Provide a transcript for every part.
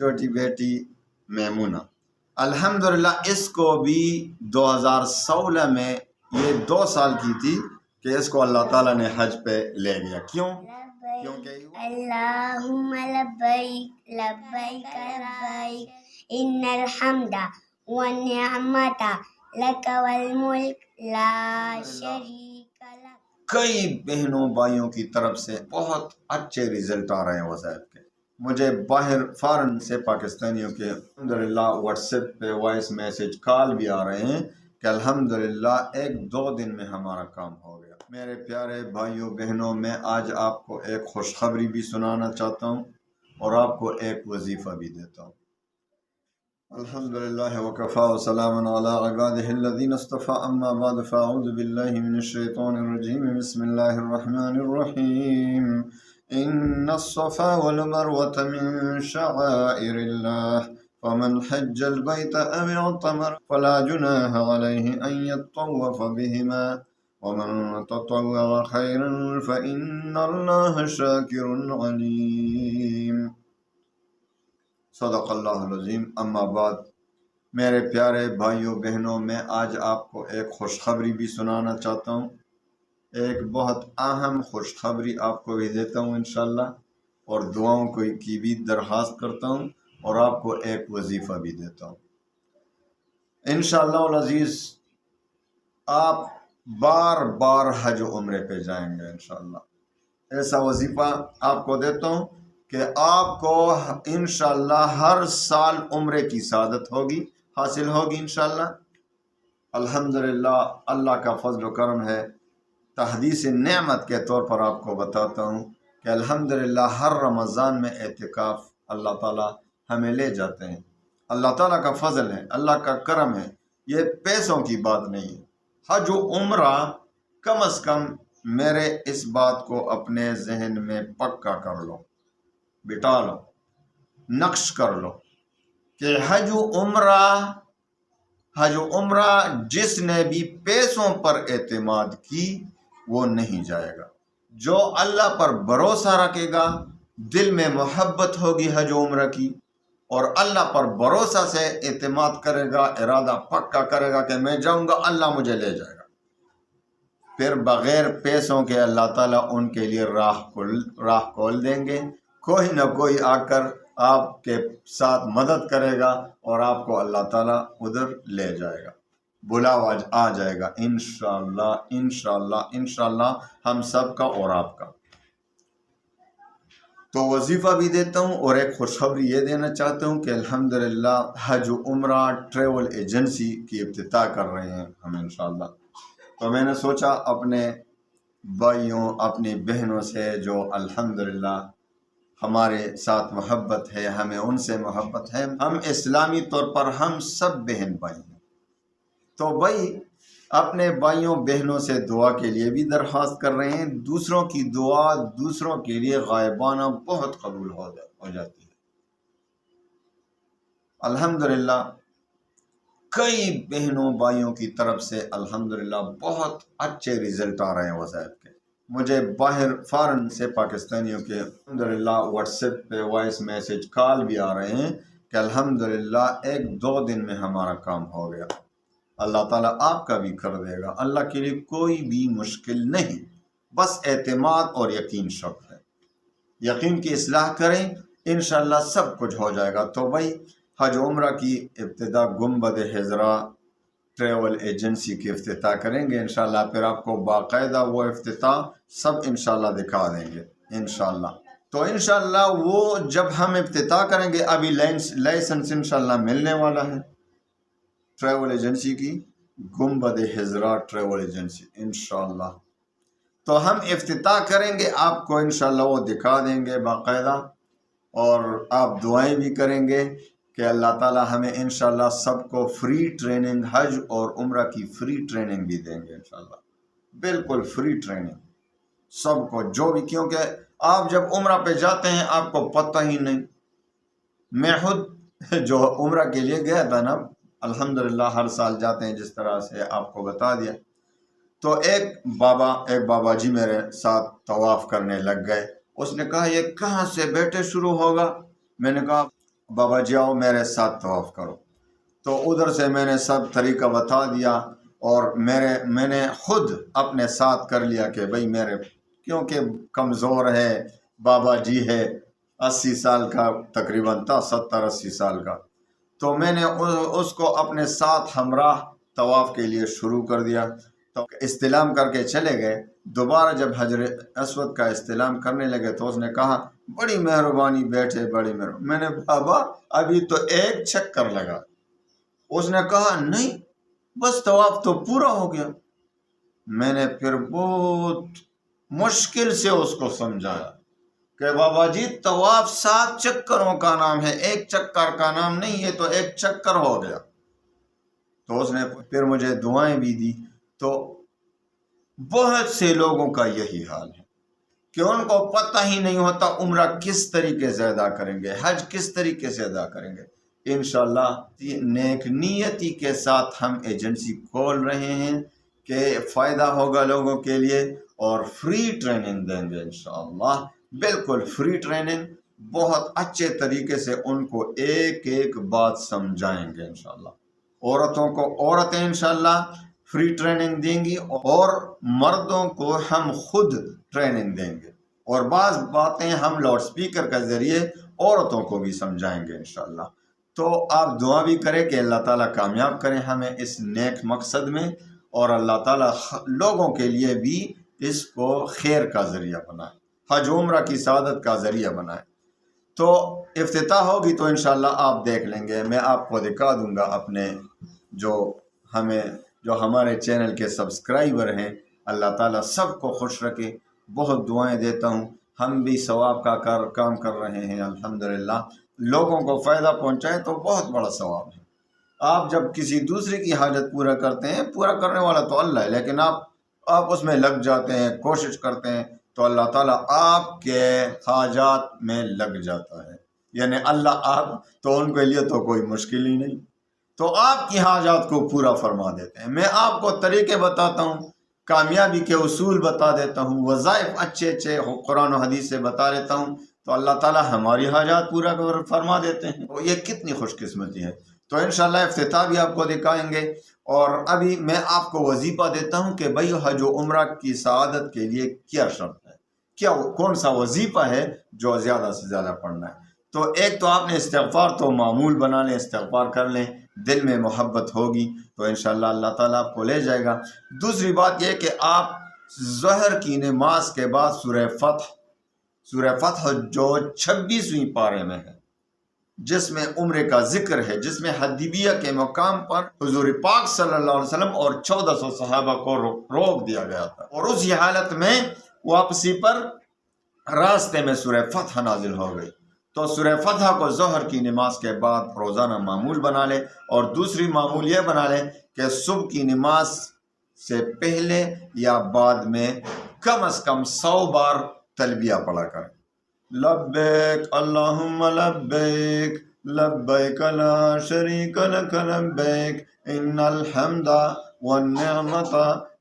چھوٹی بیٹی میمونہ، الحمدللہ اس کو بھی 2016 میں یہ 2 سال کی تھی کہ اس کو اللہ تعالیٰ نے حج پہ لے گیا۔ کیوں؟ کیونکہ اللہم لبیک لبیک لبیک ان الحمد والنعمت لک والملک لا شریک لک۔ کئی بہنوں بھائیوں کی طرف سے بہت اچھے رزلٹ آ رہے ہیں وظائف کے۔ مجھے باہر فارن سے پاکستانیوں کے الحمدللہ واٹس ایپ پہ وائس میسج کال بھی آ رہے ہیں کہ الحمدللہ 1-2 دن میں ہمارا کام ہو گیا۔ میرے پیارے بھائیوں بہنوں، میں آج آپ کو ایک خوشخبری بھی سنانا چاہتا ہوں اور آپ کو ایک وظیفہ بھی دیتا ہوں۔ الحمدللہ وکفا وسلام علی عبادہ الذین اصطفیٰ، اما بعد فاعوذ باللہ من الشیطان الرجیم، بسم اللہ الرحمن الرحیم۔ ان الصفا والمروة من شعائر اللہ فمن حج البیت او اعتمر فلا جناح علیہ ان یطوف بہما ومن تطوع خیرا فإن اللہ شاکر علیم۔ صدق اللہ العظیم۔ اما بعد، میرے پیارے بھائیوں بہنوں، میں آج آپ کو ایک خوشخبری بھی سنانا چاہتا ہوں، ایک بہت اہم خوشخبری آپ کو بھی دیتا ہوں انشاءاللہ، اور دعاؤں کی بھی درخواست کرتا ہوں، اور آپ کو ایک وظیفہ بھی دیتا ہوں انشاءاللہ العزیز۔ آپ بار بار حج و عمرے پہ جائیں گے انشاءاللہ۔ ایسا وظیفہ آپ کو دیتا ہوں کہ آپ کو انشاءاللہ ہر سال عمرے کی سعادت حاصل ہوگی انشاءاللہ۔ الحمدللہ اللہ کا فضل و کرم ہے۔ تحدیث نعمت کے طور پر آپ کو بتاتا ہوں کہ الحمدللہ ہر رمضان میں اعتکاف اللہ تعالیٰ ہمیں لے جاتے ہیں۔ اللہ تعالیٰ کا فضل ہے، اللہ کا کرم ہے، یہ پیسوں کی بات نہیں ہے۔ حج و عمرہ کم از کم میرے اس بات کو اپنے ذہن میں پکا کر لو، بٹا لو، نقش کر لو کہ حج و عمرہ جس نے بھی پیسوں پر اعتماد کی وہ نہیں جائے گا۔ جو اللہ پر بھروسہ رکھے گا، دل میں محبت ہوگی حج و عمرہ کی، اور اللہ پر بھروسہ سے اعتماد کرے گا، ارادہ پکا کرے گا کہ میں جاؤں گا، اللہ مجھے لے جائے گا، پھر بغیر پیسوں کے اللہ تعالیٰ ان کے لیے راہ کھول دیں گے۔ کوئی نہ کوئی آ کر آپ کے ساتھ مدد کرے گا اور آپ کو اللہ تعالیٰ ادھر لے جائے گا، بلاوا آ جائے گا انشاءاللہ انشاءاللہ انشاءاللہ، ہم سب کا اور آپ کا۔ تو وظیفہ بھی دیتا ہوں اور ایک خوشخبری یہ دینا چاہتا ہوں کہ الحمدللہ حج و عمرہ ٹریول ایجنسی کی افتتاح کر رہے ہیں ہم انشاءاللہ۔ تو میں نے سوچا اپنے بھائیوں، اپنی بہنوں سے جو الحمدللہ ہمارے ساتھ محبت ہے، ہمیں ان سے محبت ہے، ہم اسلامی طور پر ہم سب بہن بھائی ہیں، تو بھائی اپنے بھائیوں بہنوں سے دعا کے لیے بھی درخواست کر رہے ہیں۔ دوسروں کی دعا دوسروں کے لیے غائبانہ بہت قبول ہو جاتی ہے۔ الحمدللہ کئی بہنوں بھائیوں کی طرف سے الحمدللہ بہت اچھے رزلٹ آ رہے ہیں وظائف کے۔ مجھے باہر فارن سے پاکستانیوں کے الحمدللہ واٹس ایپ پہ وائس میسج کال بھی آ رہے ہیں کہ الحمدللہ 1-2 دن میں ہمارا کام ہو گیا۔ اللہ تعالیٰ آپ کا بھی کر دے گا، اللہ کے لیے کوئی بھی مشکل نہیں، بس اعتماد اور یقین شرط ہے۔ یقین کی اصلاح کریں، انشاءاللہ سب کچھ ہو جائے گا۔ تو بھائی حج عمرہ کی ابتدا گنبد خضرا ٹریول ایجنسی کی افتتاح کریں گے انشاءاللہ، پھر آپ کو باقاعدہ وہ افتتاح سب انشاءاللہ دکھا دیں گے انشاءاللہ۔ تو انشاءاللہ وہ جب ہم افتتاح کریں گے، ابھی لائسنس انشاءاللہ ملنے والا ہے ٹریول ایجنسی کی، گنبد خضرا ٹریول ایجنسی انشاءاللہ۔ تو ہم افتتاح کریں گے، آپ کو انشاءاللہ وہ دکھا دیں گے باقاعدہ، اور آپ دعائیں بھی کریں گے کہ اللہ تعالیٰ ہمیں انشاءاللہ سب کو فری ٹریننگ، حج اور عمرہ کی فری ٹریننگ بھی دیں گے انشاءاللہ، بالکل فری ٹریننگ سب کو، جو بھی، کیونکہ آپ جب عمرہ پہ جاتے ہیں آپ کو پتہ ہی نہیں۔ میں خود جو عمرہ کے لیے گیا تھا نا، الحمدللہ ہر سال جاتے ہیں جس طرح سے آپ کو بتا دیا، تو ایک بابا جی میرے ساتھ طواف کرنے لگ گئے۔ اس نے کہا یہ کہاں سے بیٹے شروع ہوگا؟ میں نے کہا بابا جی آؤ میرے ساتھ طواف کرو۔ تو ادھر سے میں نے سب طریقہ بتا دیا، اور میں نے خود اپنے ساتھ کر لیا کہ بھائی میرے کیونکہ کمزور ہے، بابا جی ہے 80 سال کا تقریباً تھا، 70-80 سال کا، تو میں نے اس کو اپنے ساتھ ہمراہ طواف کے لیے شروع کر دیا۔ تو استلام کر کے چلے گئے، دوبارہ جب حجر اسود کا استلام کرنے لگے تو اس نے کہا بڑی مہربانی بیٹے، بڑی مہربانی۔ میں نے بابا ابھی تو ایک چکر لگا۔ اس نے کہا نہیں بس طواف تو پورا ہو گیا۔ میں نے پھر بہت مشکل سے اس کو سمجھایا کہ بابا جی طواف 7 چکروں کا نام ہے، ایک چکر کا نام نہیں، یہ تو ایک چکر ہو گیا۔ تو اس نے پھر مجھے دعائیں بھی دی۔ تو بہت سے لوگوں کا یہی حال ہے کہ ان کو پتہ ہی نہیں ہوتا عمرہ کس طریقے سے ادا کریں گے، حج کس طریقے سے ادا کریں گے۔ انشاءاللہ نیک نیتی کے ساتھ ہم ایجنسی کھول رہے ہیں کہ فائدہ ہوگا لوگوں کے لیے، اور فری ٹریننگ دیں گے انشاءاللہ، بالکل فری ٹریننگ، بہت اچھے طریقے سے ان کو ایک ایک بات سمجھائیں گے انشاءاللہ۔ عورتوں کو عورتیں انشاءاللہ فری ٹریننگ دیں گی، اور مردوں کو ہم خود ٹریننگ دیں گے، اور بعض باتیں ہم لاؤڈ سپیکر کے ذریعے عورتوں کو بھی سمجھائیں گے انشاءاللہ۔ تو آپ دعا بھی کریں کہ اللہ تعالیٰ کامیاب کریں ہمیں اس نیک مقصد میں، اور اللہ تعالیٰ لوگوں کے لیے بھی اس کو خیر کا ذریعہ بنائے، حج عمرہ کی سعادت کا ذریعہ بنائے۔ تو افتتاح ہوگی تو انشاءاللہ آپ دیکھ لیں گے، میں آپ کو دکھا دوں گا اپنے جو ہمارے چینل کے سبسکرائبر ہیں، اللہ تعالیٰ سب کو خوش رکھے۔ بہت دعائیں دیتا ہوں، ہم بھی ثواب کا کام کر رہے ہیں الحمدللہ، لوگوں کو فائدہ پہنچائیں تو بہت بڑا ثواب ہے۔ آپ جب کسی دوسرے کی حاجت پورا کرتے ہیں، پورا کرنے والا تو اللہ ہے، لیکن آپ اس میں لگ جاتے ہیں، کوشش کرتے ہیں، تو اللہ تعالیٰ آپ کے حاجات میں لگ جاتا ہے، یعنی اللہ آپ تو ان کے لیے تو کوئی مشکل ہی نہیں، تو آپ کی حاجات کو پورا فرما دیتے ہیں۔ میں آپ کو طریقے بتاتا ہوں، کامیابی کے اصول بتا دیتا ہوں، وظائف اچھے قرآن و حدیث سے بتا دیتا ہوں، تو اللہ تعالیٰ ہماری حاجات پورا فرما دیتے ہیں۔ یہ کتنی خوش قسمتی ہے۔ تو انشاءاللہ افتتاح بھی آپ کو دکھائیں گے، اور ابھی میں آپ کو وظیفہ دیتا ہوں کہ بھائی حج و عمرہ کی سعادت کے لیے کیا شرط ہے، کون سا وظیفہ ہے جو زیادہ سے زیادہ پڑھنا ہے۔ تو ایک تو آپ نے استغفار تو معمول بنا لیں، استغفار کر لیں، دل میں محبت ہوگی تو انشاءاللہ اللہ تعالیٰ آپ کو لے جائے گا۔ دوسری بات یہ کہ آپ ظہر کی نماز کے بعد سورہ فتح جو 26ویں پارے میں ہے، جس میں عمرے کا ذکر ہے، جس میں حدیبیہ کے مقام پر حضور پاک صلی اللہ علیہ وسلم اور 1400 صحابہ کو روک دیا گیا تھا، اور اسی حالت میں واپسی پر راستے میں سورہ فتح نازل ہو گئی۔ تو سورہ فتح کو ظہر کی نماز کے بعد روزانہ معمول بنا لے، اور دوسری معمول یہ بنا لے کہ صبح کی نماز سے پہلے یا بعد میں کم از کم 100 بار تلبیہ پڑھا کریں۔ لبیک اللہم لبیک لبیک لا شریک لک لبیک ان الحمد والنعمت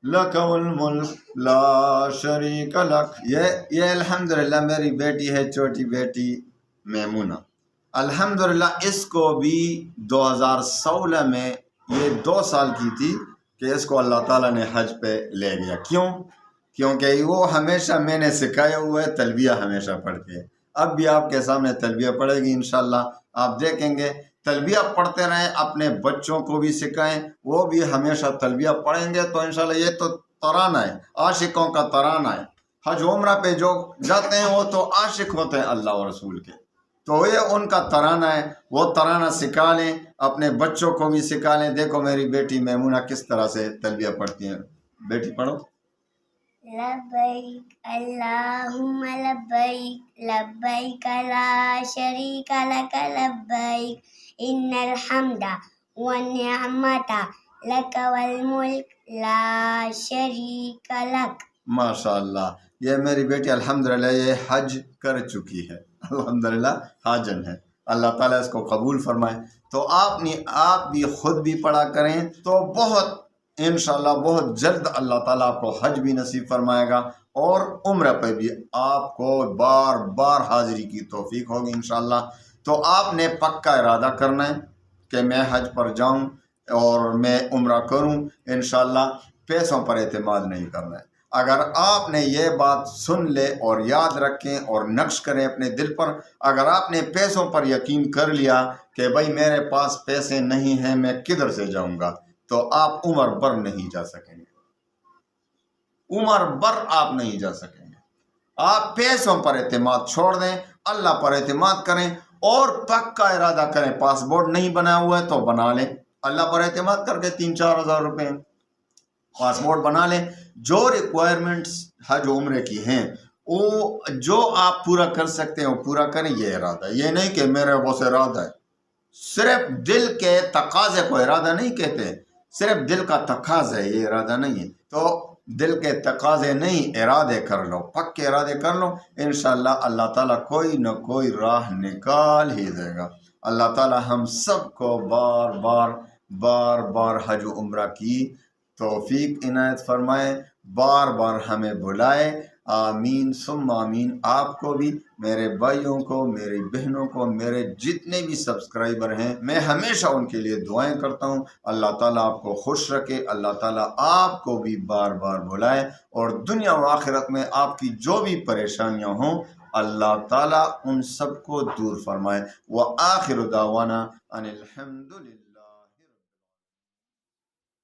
لک والملک لا شریک لک۔ یہ الحمدللہ میری بیٹی ہے، چھوٹی بیٹی میمونہ، الحمدللہ اس کو بھی 2016 میں، یہ 2 سال کی تھی کہ اس کو اللہ تعالیٰ نے حج پہ لے گیا۔ کیونکہ وہ ہمیشہ میں نے سکھایا ہوا ہے، تلبیہ ہمیشہ پڑھتی ہے۔ اب بھی آپ کے سامنے تلبیہ پڑھے گی انشاءاللہ، آپ دیکھیں گے تلبیہ پڑھتے رہیں، اپنے بچوں کو بھی سکھائیں، وہ بھی ہمیشہ تلبیہ پڑھیں گے تو انشاءاللہ یہ تو ترانہ ہے، عاشقوں کا ترانہ ہے۔ حج عمرہ پہ جو جاتے ہیں وہ تو عاشق ہوتے ہیں اللہ اور رسول کے، تو یہ ان کا ترانہ ہے، وہ ترانہ سکھا لیں، اپنے بچوں کو بھی سکھا لیں۔ دیکھو میری بیٹی میمونہ کس طرح سے تلبیہ پڑھتی ہیں، بیٹی پڑھو۔ لبیک اللہم لبیک لبیک لا شریک لک لبیک ان الحمد والنعمت لک والملک لا شریک لک۔ ماشاءاللہ، یہ میری بیٹی الحمدللہ یہ حج کر چکی ہے، الحمدللہ حاجن ہے، اللہ تعالیٰ اس کو قبول فرمائے۔ تو آپ بھی خود بھی پڑھا کریں تو بہت انشاءاللہ بہت جلد اللہ تعالیٰ آپ کو حج بھی نصیب فرمائے گا، اور عمرہ پہ بھی آپ کو بار بار حاضری کی توفیق ہوگی انشاءاللہ۔ تو آپ نے پکا ارادہ کرنا ہے کہ میں حج پر جاؤں اور میں عمرہ کروں انشاءاللہ، پیسوں پر اعتماد نہیں کرنا ہے۔ اگر آپ نے یہ بات سن لے اور یاد رکھیں اور نقش کریں اپنے دل پر، اگر آپ نے پیسوں پر یقین کر لیا کہ بھائی میرے پاس پیسے نہیں ہیں میں کدھر سے جاؤں گا، تو آپ عمر بھر نہیں جا سکیں گے، عمر بھر آپ نہیں جا سکیں گے۔ آپ پیسوں پر اعتماد چھوڑ دیں، اللہ پر اعتماد کریں اور پکا ارادہ کریں۔ پاسپورٹ نہیں بنا ہوا ہے تو بنا لیں، اللہ پر اعتماد کر کے 3-4 ہزار روپے پاسپورٹ بنا لیں۔ جو ریکوائرمنٹس حج و عمرے کی ہیں وہ جو آپ پورا کر سکتے ہیں وہ پورا کریں، یہ ارادہ، یہ نہیں کہ میرے بس ارادہ ہے۔ صرف دل کے تقاضے کو ارادہ نہیں کہتے، صرف دل کا تقاضا ہے، یہ ارادہ نہیں ہے۔ تو دل کے تقاضے نہیں، ارادے کر لو، پکے ارادے کر لو، انشاءاللہ اللہ تعالیٰ کوئی نہ کوئی راہ نکال ہی دے گا۔ اللہ تعالیٰ ہم سب کو بار بار حج و عمرہ کی توفیق عنایت فرمائے، بار بار ہمیں بلائے، آمین ثم آمین۔ آپ کو بھی، میرے بھائیوں کو، میری بہنوں کو، میرے جتنے بھی سبسکرائبر ہیں، میں ہمیشہ ان کے لیے دعائیں کرتا ہوں۔ اللہ تعالیٰ آپ کو خوش رکھے، اللہ تعالیٰ آپ کو بھی بار بار بلائے اور دنیا و آخرت میں آپ کی جو بھی پریشانیاں ہوں اللہ تعالیٰ ان سب کو دور فرمائے۔ وآخر دعوانا ان الحمدللہ۔